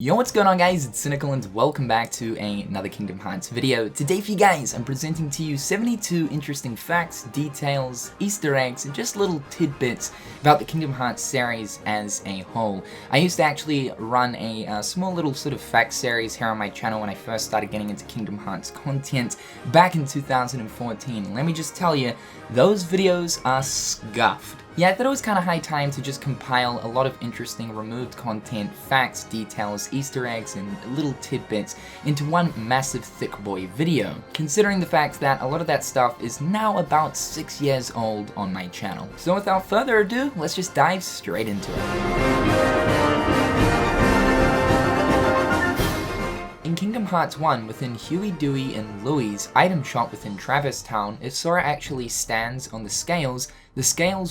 Yo, what's going on guys, it's Cynical and welcome back to another Kingdom Hearts video. Today for you guys, I'm presenting to you 72 interesting facts, details, Easter eggs, and just little tidbits about the Kingdom Hearts series as a whole. I used to actually run a small little sort of fact series here on my channel when I first started getting into Kingdom Hearts content back in 2014. Let me just tell you, those videos are scuffed. Yeah, I thought it was kind of high time to just compile a lot of interesting removed content, facts, details, Easter eggs, and little tidbits into one massive thick boy video, considering the fact that a lot of that stuff is now about 6 years old on my channel. So without further ado, let's just dive straight into it. In Kingdom Hearts 1, within Huey, Dewey, and Louie's item shop within Traverse Town, if Sora actually stands on the scales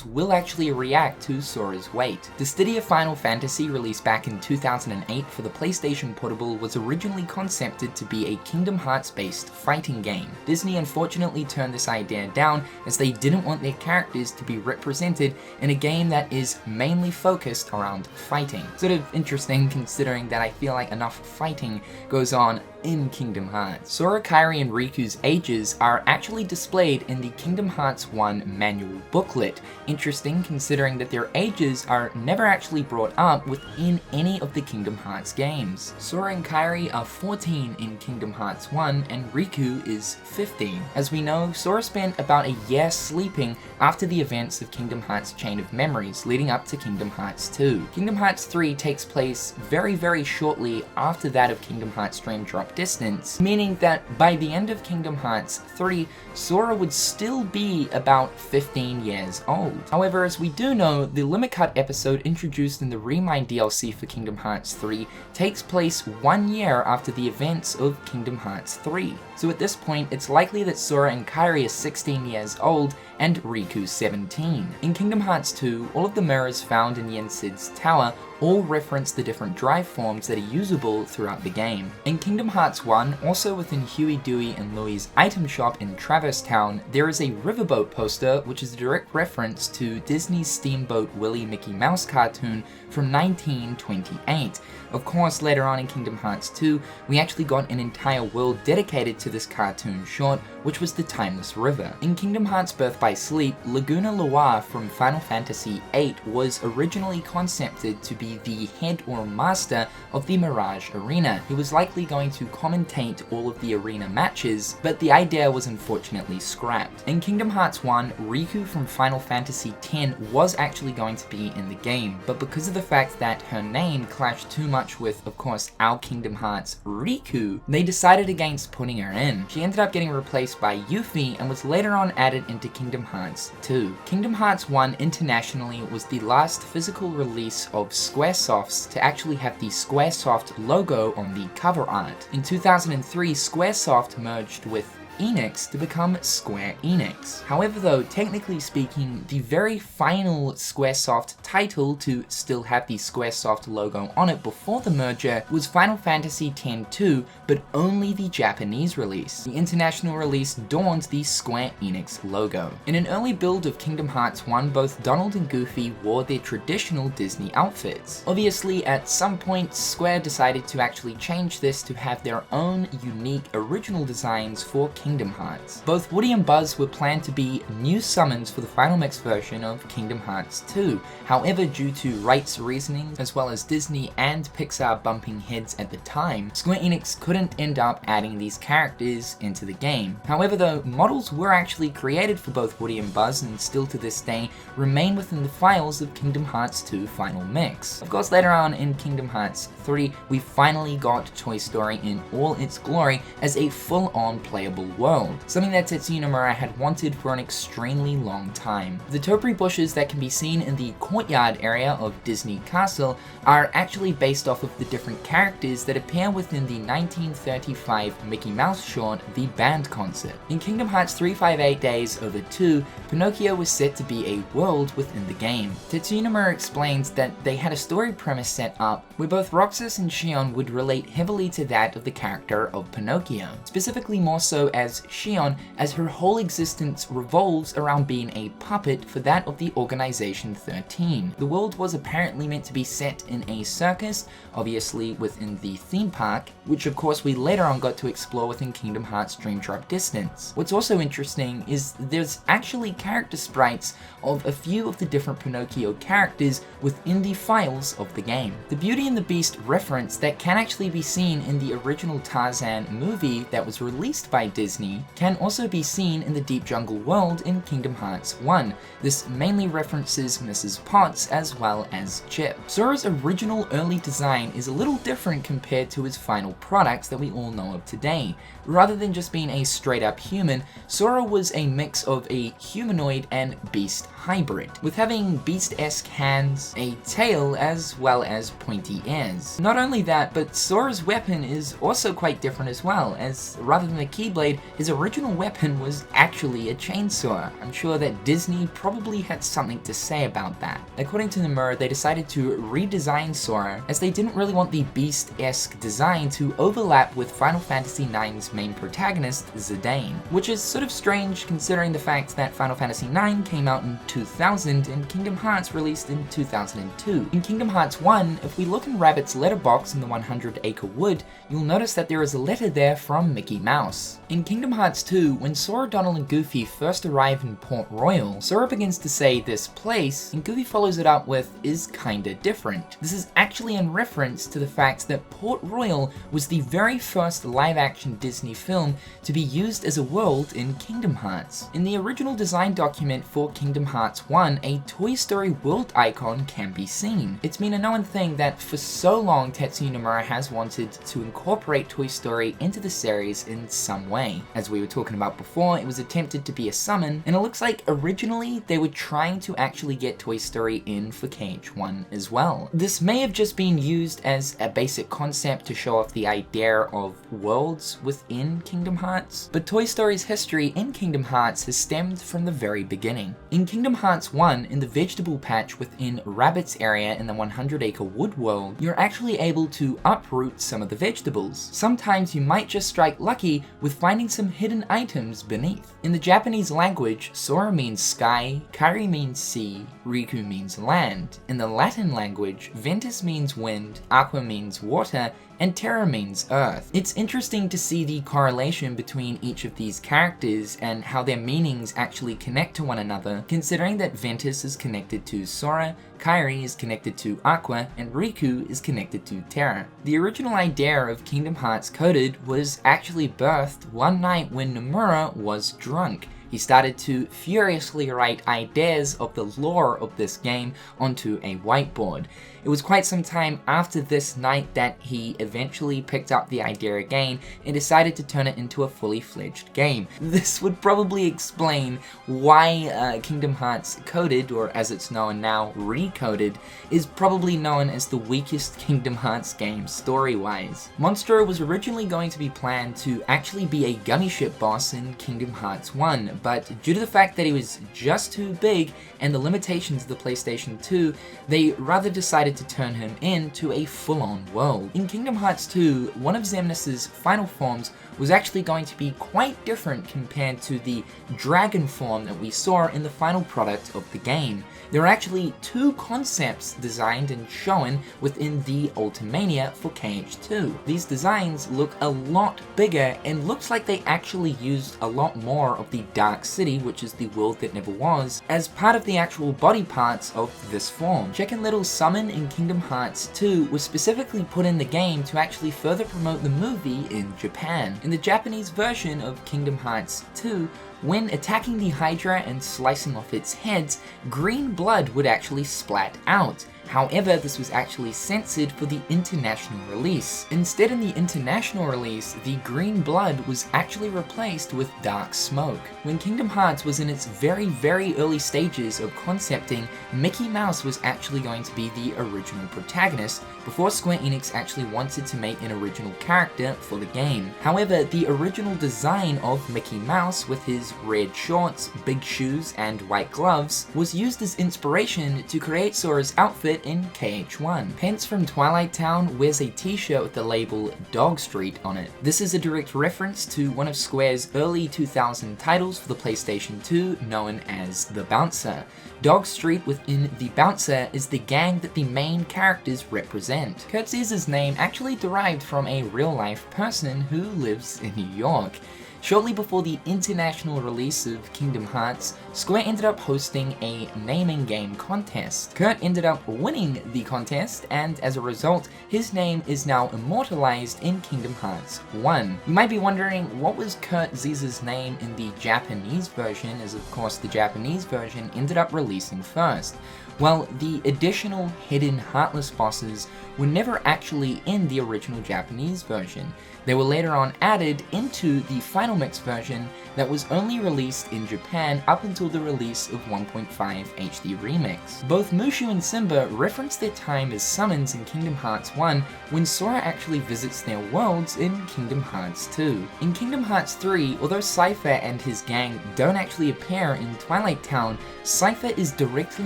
will actually react to Sora's weight. The Stydia Final Fantasy, released back in 2008 for the PlayStation Portable, was originally concepted to be a Kingdom Hearts-based fighting game. Disney unfortunately turned this idea down as they didn't want their characters to be represented in a game that is mainly focused around fighting. Sort of interesting considering that I feel like enough fighting goes on in Kingdom Hearts. Sora, Kairi, and Riku's ages are actually displayed in the Kingdom Hearts 1 manual booklet. Interesting considering that their ages are never actually brought up within any of the Kingdom Hearts games. Sora and Kairi are 14 in Kingdom Hearts 1 and Riku is 15. As we know, Sora spent about a year sleeping after the events of Kingdom Hearts Chain of Memories leading up to Kingdom Hearts 2. Kingdom Hearts 3 takes place very shortly after that of Kingdom Hearts Dream Drop Distance, meaning that by the end of Kingdom Hearts 3, Sora would still be about 15 years old. However, as we do know, the Limit Cut episode introduced in the Remind DLC for Kingdom Hearts 3 takes place 1 year after the events of Kingdom Hearts 3. So at this point, it's likely that Sora and Kairi are 16 years old and Riku 17. In Kingdom Hearts 2, all of the mirrors found in Yen Sid's tower all reference the different drive forms that are usable throughout the game. In Kingdom Hearts 1, also within Huey, Dewey, and Louie's item shop in Traverse Town, there is a riverboat poster which is a direct reference to Disney's Steamboat Willie Mickey Mouse cartoon from 1928. Of course, later on in Kingdom Hearts 2, we actually got an entire world dedicated to this cartoon short, which was the Timeless River. In Kingdom Hearts Birth by Sleep, Laguna Loire from Final Fantasy VIII was originally concepted to be the head or master of the Mirage Arena. He was likely going to commentate all of the arena matches, but the idea was unfortunately scrapped. In Kingdom Hearts 1, Riku from Final Fantasy X was actually going to be in the game, but because of the fact that her name clashed too much with, of course, our Kingdom Hearts Riku, they decided against putting her in. She ended up getting replaced by Yuffie and was later on added into Kingdom Hearts 2. Kingdom Hearts 1 internationally was the last physical release of Squaresoft's to actually have the Squaresoft logo on the cover art. In 2003, Squaresoft merged with Enix to become Square Enix. However though, technically speaking, the very final Squaresoft title to still have the Squaresoft logo on it before the merger was Final Fantasy X-2, but only the Japanese release. The international release donned the Square Enix logo. In an early build of Kingdom Hearts 1, both Donald and Goofy wore their traditional Disney outfits. Obviously, at some point, Square decided to actually change this to have their own unique original designs for Kingdom Hearts. Both Woody and Buzz were planned to be new summons for the Final Mix version of Kingdom Hearts 2. However, due to rights reasoning, as well as Disney and Pixar bumping heads at the time, Square Enix couldn't end up adding these characters into the game. However though, models were actually created for both Woody and Buzz and still to this day remain within the files of Kingdom Hearts 2 Final Mix. Of course, later on in Kingdom Hearts 3, we finally got Toy Story in all its glory as a full-on playable world, something that Tetsuya Nomura had wanted for an extremely long time. The topiary bushes that can be seen in the courtyard area of Disney Castle are actually based off of the different characters that appear within the 1935 Mickey Mouse short, The Band Concert. In Kingdom Hearts 358 Days Over 2, Pinocchio was set to be a world within the game. Tetsuya Nomura explains that they had a story premise set up where both Roxas and Xion would relate heavily to that of the character of Pinocchio, specifically more so as as Shion, as her whole existence revolves around being a puppet for that of the Organization 13. The world was apparently meant to be set in a circus, obviously within the theme park, which of course we later on got to explore within Kingdom Hearts Dream Drop Distance. What's also interesting is there's actually character sprites of a few of the different Pinocchio characters within the files of the game. The Beauty and the Beast reference that can actually be seen in the original Tarzan movie that was released by Disney can also be seen in the Deep Jungle world in Kingdom Hearts 1. This mainly references Mrs. Potts as well as Chip. Sora's original early design is a little different compared to his final products that we all know of today. Rather than just being a straight up human, Sora was a mix of a humanoid and beast hybrid, with having beast-esque hands, a tail, as well as pointy ears. Not only that, but Sora's weapon is also quite different as well, as rather than a Keyblade, his original weapon was actually a chainsaw. I'm sure that Disney probably had something to say about that. According to Nomura, they decided to redesign Sora, as they didn't really want the beast-esque design to overlap with Final Fantasy IX's main protagonist, Zidane, which is sort of strange considering the fact that Final Fantasy IX came out in 2000 and Kingdom Hearts released in 2002. In Kingdom Hearts 1, if we look in Rabbit's letterbox in the 100 Acre Wood, you'll notice that there is a letter there from Mickey Mouse. In Kingdom Hearts 2, when Sora, Donald, and Goofy first arrive in Port Royal, Sora begins to say "this place," and Goofy follows it up with "is kinda different." This is actually in reference to the fact that Port Royal was the very first live-action Disney film to be used as a world in Kingdom Hearts. In the original design document for Kingdom Hearts 1, a Toy Story world icon can be seen. It's been a known thing that for so long Tetsuya Nomura has wanted to incorporate Toy Story into the series in some way. As we were talking about before, it was attempted to be a summon, and it looks like originally they were trying to actually get Toy Story in for KH1 as well. This may have just been used as a basic concept to show off the idea of worlds within Kingdom Hearts, but Toy Story's history in Kingdom Hearts has stemmed from the very beginning. In Kingdom Hearts 1, in the vegetable patch within Rabbit's area in the 100 Acre Wood world, you're actually able to uproot some of the vegetables. Sometimes you might just strike lucky with finding some hidden items beneath. In the Japanese language, Sora means sky, Kairi means sea, Riku means land. In the Latin language, Ventus means wind, Aqua means water, and Terra means Earth. It's interesting to see the correlation between each of these characters and how their meanings actually connect to one another, considering that Ventus is connected to Sora, Kairi is connected to Aqua, and Riku is connected to Terra. The original idea of Kingdom Hearts Coded was actually birthed one night when Nomura was drunk. He started to furiously write ideas of the lore of this game onto a whiteboard. It was quite some time after this night that he eventually picked up the idea again and decided to turn it into a fully fledged game. This would probably explain why Kingdom Hearts Coded, or as it's known now, Recoded, is probably known as the weakest Kingdom Hearts game story-wise. Monstro was originally going to be planned to actually be a gummy ship boss in Kingdom Hearts 1, but due to the fact that he was just too big and the limitations of the PlayStation 2, they rather decided to turn him into a full-on world. In Kingdom Hearts 2, one of Xemnas' final forms was actually going to be quite different compared to the dragon form that we saw in the final product of the game. There are actually two concepts designed and shown within the Ultimania for KH2. These designs look a lot bigger and looks like they actually used a lot more of the Dark City, which is the world that never was, as part of the actual body parts of this form. Chicken Little Summon in Kingdom Hearts 2 was specifically put in the game to actually further promote the movie in Japan. In the Japanese version of Kingdom Hearts 2, when attacking the Hydra and slicing off its heads, green blood would actually splat out. However, this was actually censored for the international release. Instead, in the international release, the green blood was actually replaced with dark smoke. When Kingdom Hearts was in its very early stages of concepting, Mickey Mouse was actually going to be the original protagonist, before Square Enix actually wanted to make an original character for the game. However, the original design of Mickey Mouse with his red shorts, big shoes, and white gloves was used as inspiration to create Sora's outfit it in KH1. Pence from Twilight Town wears a t-shirt with the label Dog Street on it. This is a direct reference to one of Square's early 2000 titles for the PlayStation 2 known as The Bouncer. Dog Street within The Bouncer is the gang that the main characters represent. Kurt Caesar's name actually derived from a real-life person who lives in New York. Shortly before the international release of Kingdom Hearts, Square ended up hosting a naming game contest. Kurt ended up winning the contest, and as a result, his name is now immortalized in Kingdom Hearts 1. You might be wondering, what was Kurt Caesar's name in the Japanese version, as of course the Japanese version ended up releasing first. Well, the additional hidden Heartless bosses were never actually in the original Japanese version. They were later on added into the Final Mix version that was only released in Japan up until the release of 1.5 HD Remix. Both Mushu and Simba reference their time as summons in Kingdom Hearts 1 when Sora actually visits their worlds in Kingdom Hearts 2. In Kingdom Hearts 3, although Cypher and his gang don't actually appear in Twilight Town, Cypher is directly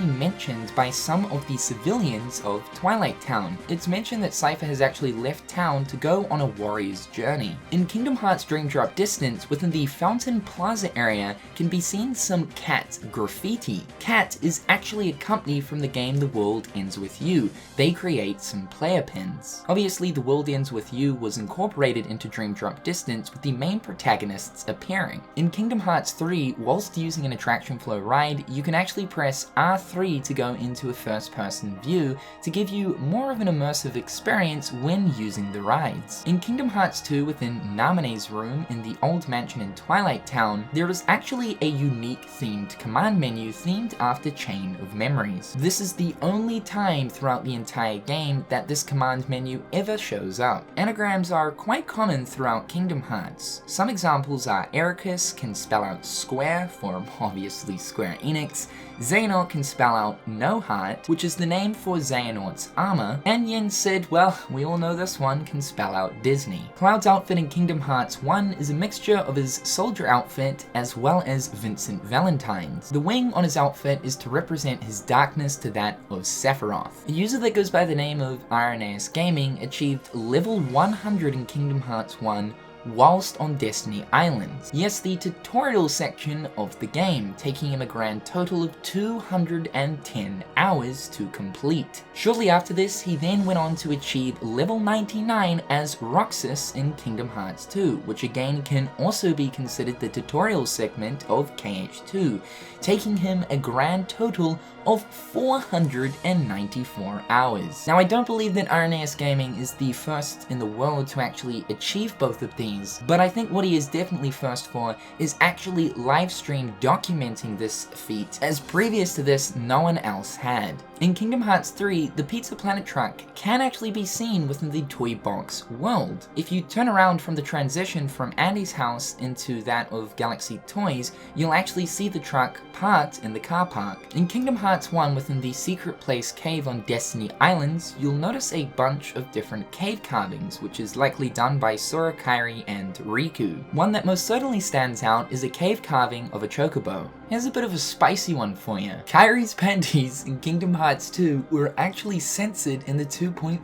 mentioned by some of the civilians of Twilight Town. It's mentioned that Cypher has actually left town to go on a warrior's journey. In Kingdom Hearts Dream Drop Distance, within the Fountain Plaza area, can be seen some cat graffiti. Cat is actually a company from the game The World Ends With You. They create some player pins. Obviously, The World Ends With You was incorporated into Dream Drop Distance with the main protagonists appearing. In Kingdom Hearts 3, whilst using an attraction flow ride, you can actually press R3 to go into a first-person view to give you more of an immersive experience when using the rides. In Kingdom Hearts 2, within Naminé's room in the old mansion in Twilight Town, there is actually a unique themed command menu themed after Chain of Memories. This is the only time throughout the entire game that this command menu ever shows up. Anagrams are quite common throughout Kingdom Hearts. Some examples are Ericus can spell out Square for obviously Square Enix, Xehanort can spell out No Heart, which is the name for Xehanort's armor, and Yen Sid, well, we all know this one, can spell out Disney. Cloud's outfit in Kingdom Hearts 1 is a mixture of his soldier outfit as well as Vincent Valentine's. The wing on his outfit is to represent his darkness to that of Sephiroth. A user that goes by the name of Irenaeus Gaming achieved level 100 in Kingdom Hearts 1 whilst on Destiny Islands. Yes, the tutorial section of the game, taking him a grand total of 210 hours to complete. Shortly after this, he then went on to achieve level 99 as Roxas in Kingdom Hearts 2, which again can also be considered the tutorial segment of KH2, taking him a grand total of 494 hours. Now, I don't believe that Irenaeus Gaming is the first in the world to actually achieve both of these, but I think what he is definitely first for is actually live stream documenting this feat, as previous to this, no one else had. In Kingdom Hearts 3, the Pizza Planet truck can actually be seen within the Toy Box world. If you turn around from the transition from Andy's house into that of Galaxy Toys, you'll actually see the truck parked in the car park. In Kingdom Hearts 1, within the Secret Place cave on Destiny Islands, you'll notice a bunch of different cave carvings, which is likely done by Sora, Kairi, and Riku. One that most certainly stands out is a cave carving of a chocobo. Here's a bit of a spicy one for you. Kairi's panties in Kingdom Hearts 2 were actually censored in the 2.5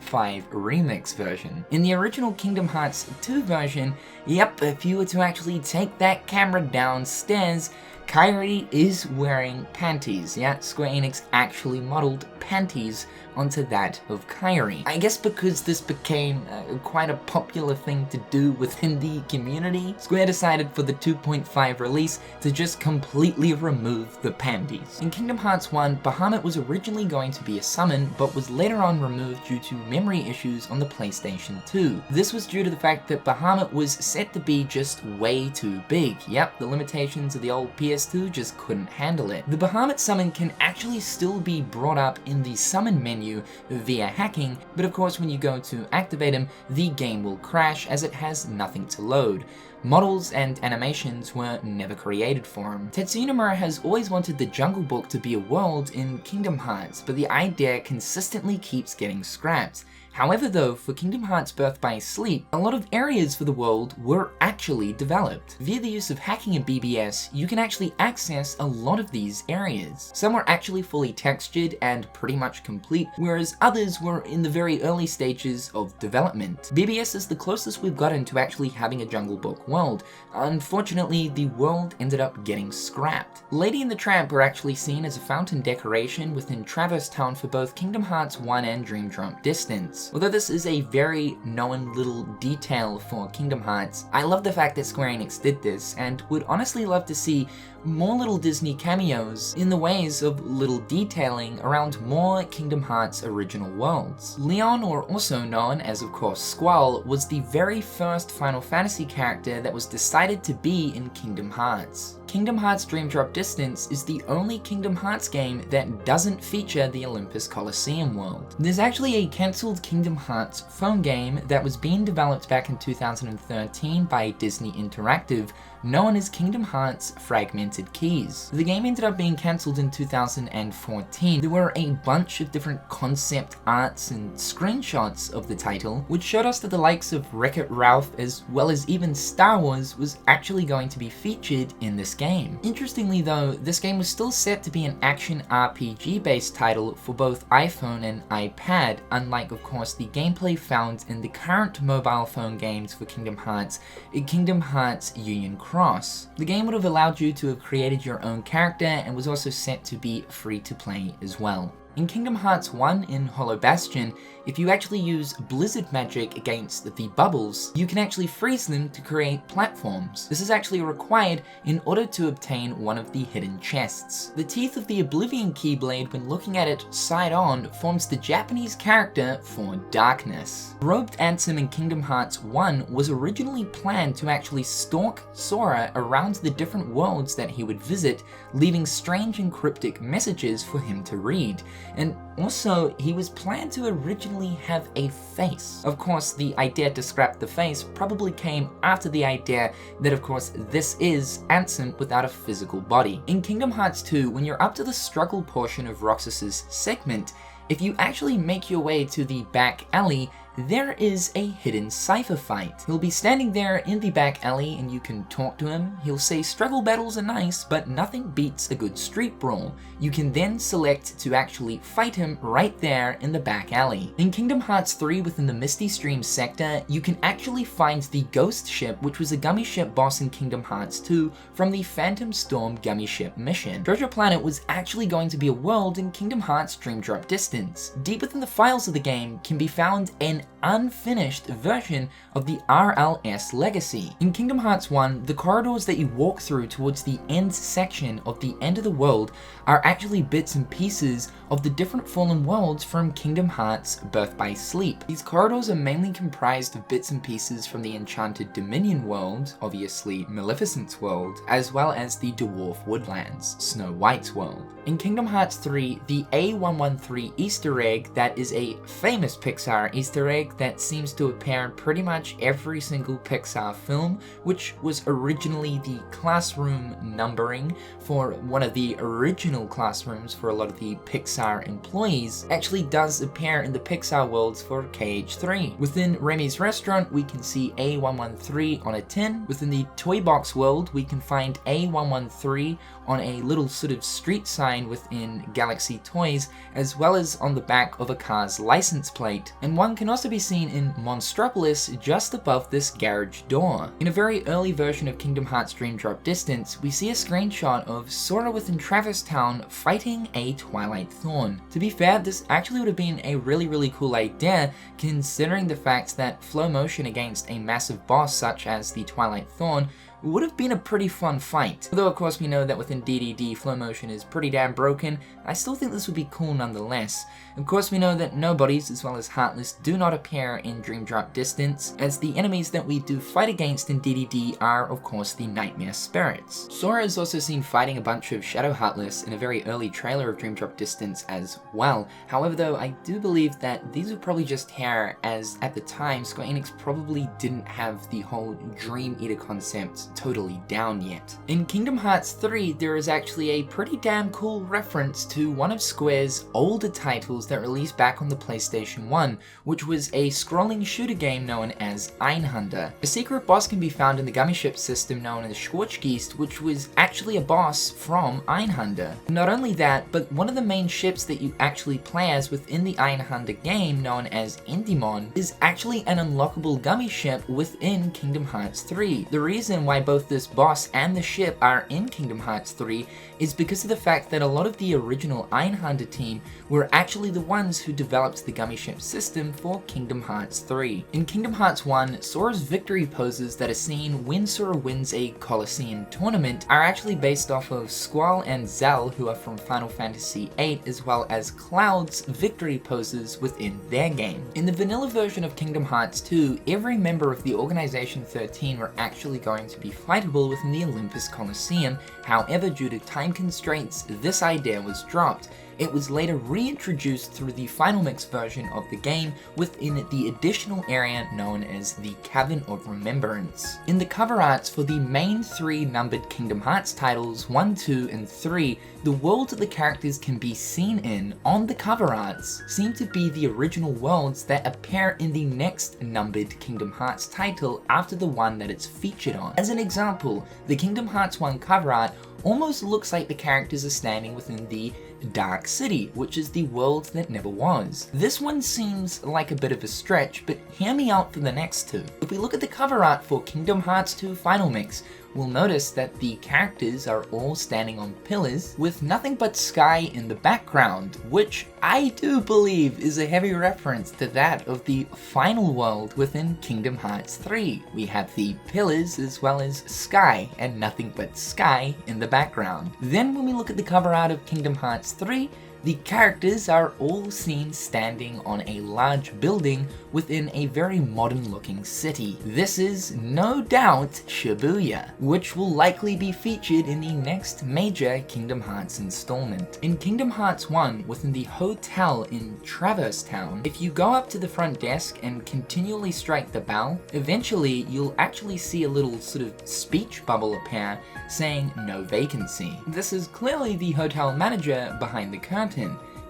remix version. In the original Kingdom Hearts 2 version, yep, if you were to actually take that camera downstairs, Kairi is wearing panties. Yeah, Square Enix actually modeled panties onto that of Kairi. I guess because this became quite a popular thing to do within the community, Square decided for the 2.5 release to just completely remove the panties. In Kingdom Hearts 1, Bahamut was originally going to be a summon, but was later on removed due to memory issues on the PlayStation 2. This was due to the fact that Bahamut was set to be just way too big. Yep, the limitations of the old PS2 just couldn't handle it. The Bahamut summon can actually still be brought up in the summon menu via hacking, but of course when you go to activate him, the game will crash as it has nothing to load. Models and animations were never created for him. Tetsuya Nomura has always wanted the Jungle Book to be a world in Kingdom Hearts, but the idea consistently keeps getting scrapped. However though, for Kingdom Hearts Birth by Sleep, a lot of areas for the world were actually developed. Via the use of hacking in BBS, you can actually access a lot of these areas. Some were actually fully textured and pretty much complete, whereas others were in the very early stages of development. BBS is the closest we've gotten to actually having a Jungle Book world. Unfortunately, the world ended up getting scrapped. Lady and the Tramp were actually seen as a fountain decoration within Traverse Town for both Kingdom Hearts 1 and Dream Drop Distance. Although this is a very known little detail for Kingdom Hearts, I love the fact that Square Enix did this and would honestly love to see more little Disney cameos in the ways of little detailing around more Kingdom Hearts original worlds. Leon, or also known as of course Squall, was the very first Final Fantasy character that was decided to be in Kingdom Hearts. Kingdom Hearts Dream Drop Distance is the only Kingdom Hearts game that doesn't feature the Olympus Coliseum world. There's actually a cancelled Kingdom Hearts phone game that was being developed back in 2013 by Disney Interactive, known as Kingdom Hearts Fragmented Keys. The game ended up being cancelled in 2014. There were a bunch of different concept arts and screenshots of the title, which showed us that the likes of Wreck-It Ralph as well as even Star Wars was actually going to be featured in this game. Interestingly though, this game was still set to be an action RPG based title for both iPhone and iPad, unlike of course the gameplay found in the current mobile phone games for Kingdom Hearts, Kingdom Hearts Union Cross. The game would have allowed you to have created your own character and was also set to be free to play as well. In Kingdom Hearts 1 in Hollow Bastion, if you actually use blizzard magic against the bubbles, you can actually freeze them to create platforms. This is actually required in order to obtain one of the hidden chests. The teeth of the Oblivion Keyblade, when looking at it side on, forms the Japanese character for darkness. Robed Ansem in Kingdom Hearts 1 was originally planned to actually stalk Sora around the different worlds that he would visit, leaving strange and cryptic messages for him to read. And also, he was planned to originally have a face. Of course, the idea to scrap the face probably came after the idea that of course this is Ansem without a physical body. In Kingdom Hearts 2, when you're up to the struggle portion of Roxas's segment, if you actually make your way to the back alley, there is a hidden Cypher fight. He'll be standing there in the back alley and you can talk to him. He'll say struggle battles are nice, but nothing beats a good street brawl. You can then select to actually fight him right there in the back alley. In Kingdom Hearts 3 within the Misty Stream sector, you can actually find the Ghost Ship, which was a gummy ship boss in Kingdom Hearts 2 from the Phantom Storm gummy ship mission. Treasure Planet was actually going to be a world in Kingdom Hearts Dream Drop Distance. Deep within the files of the game can be found an unfinished version of the RLS Legacy. In Kingdom Hearts 1, the corridors that you walk through towards the end section of the end of the world are actually bits and pieces of the different fallen worlds from Kingdom Hearts Birth by Sleep. These corridors are mainly comprised of bits and pieces from the Enchanted Dominion world, obviously Maleficent's world, as well as the Dwarf Woodlands, Snow White's world. In Kingdom Hearts 3, the A113 Easter egg that is a famous Pixar Easter egg that seems to appear in pretty much every single Pixar film, which was originally the classroom numbering for one of the original classrooms for a lot of the Pixar employees, actually does appear in the Pixar worlds for KH3. Within Remy's restaurant, we can see A113 on a tin. Within the Toy Box world, we can find A113 on a little sort of street sign within Galaxy Toys, as well as on the back of a car's license plate. And one can also be seen in Monstropolis just above this garage door. In a very early version of Kingdom Hearts Dream Drop Distance, we see a screenshot of Sora within Traverse Town fighting a Twilight Thorn. To be fair, this actually would have been a really cool idea, considering the fact that flow motion against a massive boss such as the Twilight Thorn would have been a pretty fun fight. Although of course we know that within DDD flow motion is pretty damn broken, I still think this would be cool nonetheless. Of course we know that nobodies as well as Heartless do not appear in Dream Drop Distance, as the enemies that we do fight against in DDD are of course the Nightmare Spirits. Sora is also seen fighting a bunch of Shadow Heartless in a very early trailer of Dream Drop Distance as well. However though, I do believe that these were probably just hair, as at the time Square Enix probably didn't have the whole Dream Eater concept totally down yet. In Kingdom Hearts 3, there is actually a pretty damn cool reference to one of Square's older titles that released back on the PlayStation 1, which was a scrolling shooter game known as Einhunter. A secret boss can be found in the gummy ship system known as Schwarzgeist, which was actually a boss from Einhunter. Not only that, but one of the main ships that you actually play as within the Einhunter game, known as Endymon, is actually an unlockable gummy ship within Kingdom Hearts 3. The reason why both this boss and the ship are in Kingdom Hearts 3 is because of the fact that a lot of the original Einhunter team were actually the ones who developed the gummy ship system for Kingdom Hearts 3. In Kingdom Hearts 1, Sora's victory poses that are seen when Sora wins a Colosseum tournament are actually based off of Squall and Zell, who are from Final Fantasy VIII, as well as Cloud's victory poses within their game. In the vanilla version of Kingdom Hearts 2, every member of the Organization 13 were actually going to be fightable within the Olympus Coliseum. However, due to time constraints, this idea was dropped. It was later reintroduced through the Final Mix version of the game within the additional area known as the Cavern of Remembrance. In the cover arts for the main 3 numbered Kingdom Hearts titles 1, 2, and 3, the worlds that the characters can be seen in on the cover arts seem to be the original worlds that appear in the next numbered Kingdom Hearts title after the one that it's featured on. As an example, the Kingdom Hearts 1 cover art almost looks like the characters are standing within the Dark City, which is the world that never was. This one seems like a bit of a stretch, but hear me out for the next two. If we look at the cover art for Kingdom Hearts 2 Final Mix, we'll notice that the characters are all standing on pillars with nothing but sky in the background, which I do believe is a heavy reference to that of the final world within Kingdom Hearts 3. We have the pillars as well as sky, and nothing but sky in the background. Then when we look at the cover art of Kingdom Hearts 3, the characters are all seen standing on a large building within a very modern looking city. This is no doubt Shibuya, which will likely be featured in the next major Kingdom Hearts installment. In Kingdom Hearts 1, within the hotel in Traverse Town, if you go up to the front desk and continually strike the bell, eventually you'll actually see a little sort of speech bubble appear saying no vacancy. This is clearly the hotel manager behind the curtain.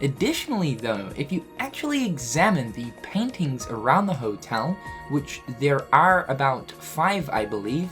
Additionally though, if you actually examine the paintings around the hotel, which there are about 5 I believe,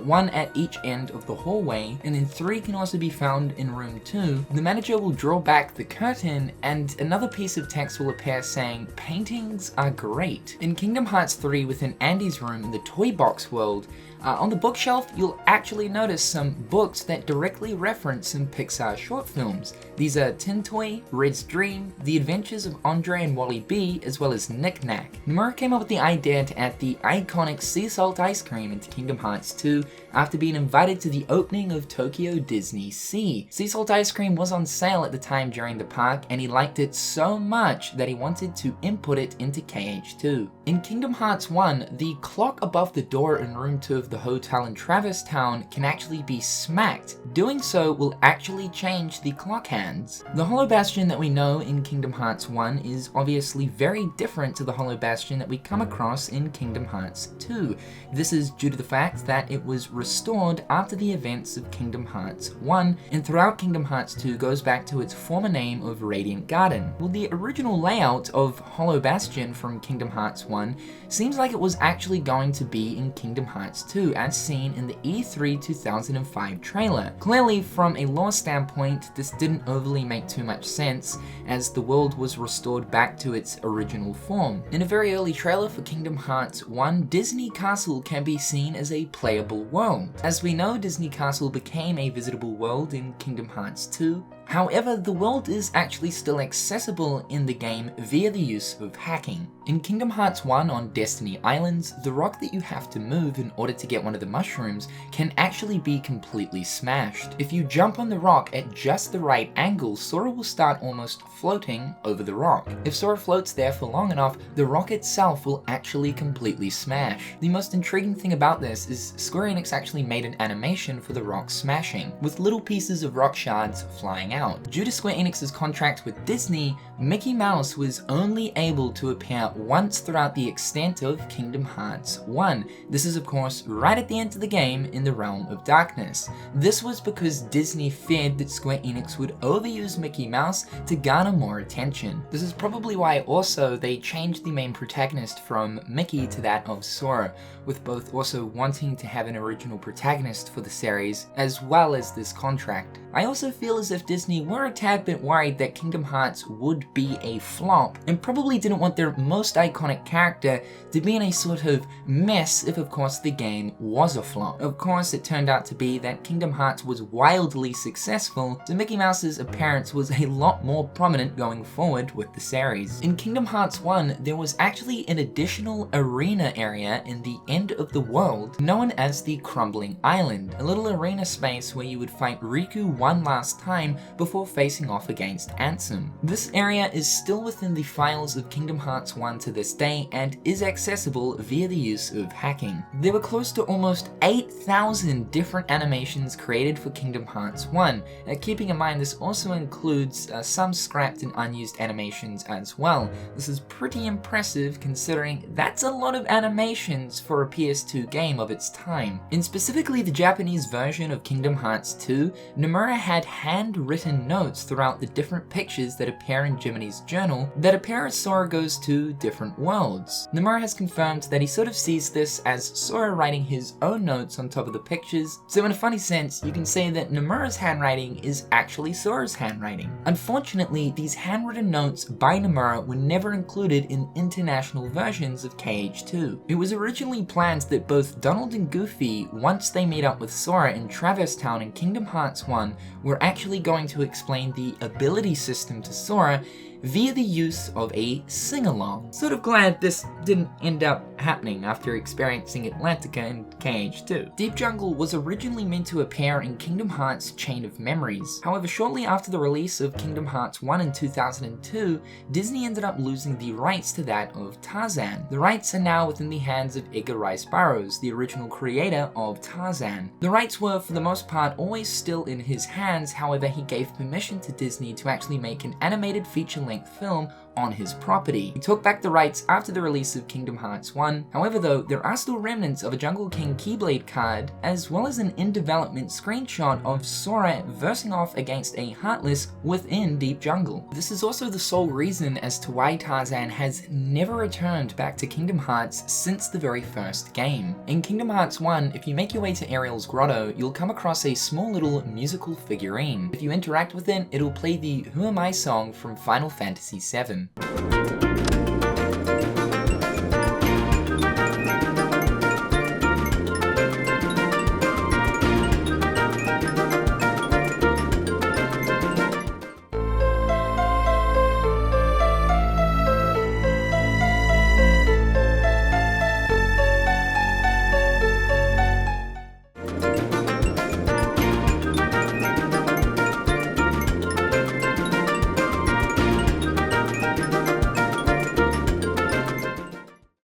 one at each end of the hallway, and then 3 can also be found in room 2, the manager will draw back the curtain and another piece of text will appear saying, "Paintings are great." In Kingdom Hearts 3 within Andy's room in the Toy Box world, on the bookshelf you'll actually notice some books that directly reference some Pixar short films. These are Tin Toy, Red's Dream, The Adventures of Andre and Wally B, as well as Knick Knack. Nomura came up with the idea to add the iconic sea salt ice cream into Kingdom Hearts 2 after being invited to the opening of Tokyo Disney Sea. Sea salt ice cream was on sale at the time during the park, and he liked it so much that he wanted to input it into KH2. In Kingdom Hearts 1, the clock above the door in room 2 of the hotel in Traverse Town can actually be smacked. Doing so will actually change the clock hands. The Hollow Bastion that we know in Kingdom Hearts 1 is obviously very different to the Hollow Bastion that we come across in Kingdom Hearts 2. This is due to the fact that it was restored after the events of Kingdom Hearts 1, and throughout Kingdom Hearts 2 goes back to its former name of Radiant Garden. Well, the original layout of Hollow Bastion from Kingdom Hearts 1 seems like it was actually going to be in Kingdom Hearts 2, as seen in the E3 2005 trailer. Clearly, from a lore standpoint, this didn't overly make too much sense, as the world was restored back to its original form. In a very early trailer for Kingdom Hearts 1, Disney Castle can be seen as a playable world. As we know, Disney Castle became a visitable world in Kingdom Hearts 2. However, the world is actually still accessible in the game via the use of hacking. In Kingdom Hearts 1 on Destiny Islands, the rock that you have to move in order to get one of the mushrooms can actually be completely smashed. If you jump on the rock at just the right angle, Sora will start almost floating over the rock. If Sora floats there for long enough, the rock itself will actually completely smash. The most intriguing thing about this is Square Enix actually made an animation for the rock smashing, with little pieces of rock shards flying out. out. Due to Square Enix's contract with Disney, Mickey Mouse was only able to appear once throughout the extent of Kingdom Hearts 1. This is of course right at the end of the game in the Realm of Darkness. This was because Disney feared that Square Enix would overuse Mickey Mouse to garner more attention. This is probably why also they changed the main protagonist from Mickey to that of Sora, with both also wanting to have an original protagonist for the series as well as this contract. I also feel as if Disney were a tad bit worried that Kingdom Hearts would be a flop and probably didn't want their most iconic character to be in a sort of mess if of course the game was a flop. Of course it turned out to be that Kingdom Hearts was wildly successful, so Mickey Mouse's appearance was a lot more prominent going forward with the series. In Kingdom Hearts 1, there was actually an additional arena area in the end of the world known as the Crumbling Island, a little arena space where you would fight Riku one last time before facing off against Ansem. This area is still within the files of Kingdom Hearts 1 to this day and is accessible via the use of hacking. There were close to almost 8,000 different animations created for Kingdom Hearts 1, keeping in mind this also includes some scrapped and unused animations as well. This is pretty impressive considering that's a lot of animations for a PS2 game of its time. In specifically the Japanese version of Kingdom Hearts 2, Nomura had handwritten notes throughout the different pictures that appear in Jiminy's journal that appear as Sora goes to different worlds. Nomura has confirmed that he sort of sees this as Sora writing his own notes on top of the pictures, so in a funny sense, you can say that Nomura's handwriting is actually Sora's handwriting. Unfortunately, these handwritten notes by Nomura were never included in international versions of KH2. It was originally planned that both Donald and Goofy, once they meet up with Sora in Traverse Town in Kingdom Hearts 1, were actually going to explain the ability system to Sora via the use of a sing-along. Sort of glad this didn't end up happening after experiencing Atlantica in KH2. Deep Jungle was originally meant to appear in Kingdom Hearts Chain of Memories. However, shortly after the release of Kingdom Hearts 1 in 2002, Disney ended up losing the rights to that of Tarzan. The rights are now within the hands of Edgar Rice Burroughs, the original creator of Tarzan. The rights were, for the most part, always still in his hands, however he gave permission to Disney to actually make an animated feature-length film on his property. He took back the rights after the release of Kingdom Hearts 1. However though, there are still remnants of a Jungle King Keyblade card, as well as an in-development screenshot of Sora versing off against a Heartless within Deep Jungle. This is also the sole reason as to why Tarzan has never returned back to Kingdom Hearts since the very first game. In Kingdom Hearts 1, if you make your way to Ariel's Grotto, you'll come across a small little musical figurine. If you interact with it, it'll play the Who Am I song from Final Fantasy VII.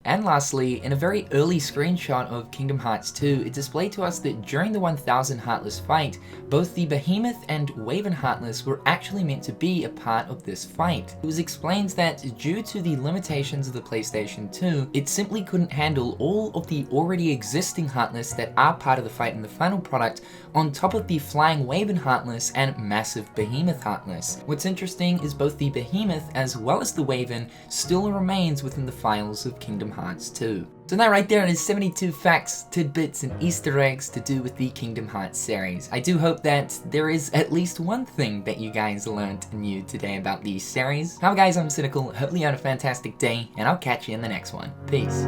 And lastly, in a very early screenshot of Kingdom Hearts 2, it displayed to us that during the 1000 Heartless fight, both the Behemoth and Waven Heartless were actually meant to be a part of this fight. It was explained that due to the limitations of the PlayStation 2, it simply couldn't handle all of the already existing Heartless that are part of the fight in the final product, on top of the Flying Waven Heartless and Massive Behemoth Heartless. What's interesting is both the Behemoth as well as the Waven still remains within the files of Kingdom Hearts 2. So that right there is 72 facts, tidbits, and Easter eggs to do with the Kingdom Hearts series. I do hope that there is at least one thing that you guys learned new today about the series. However guys, I'm Cynical, hopefully you had a fantastic day, and I'll catch you in the next one. Peace.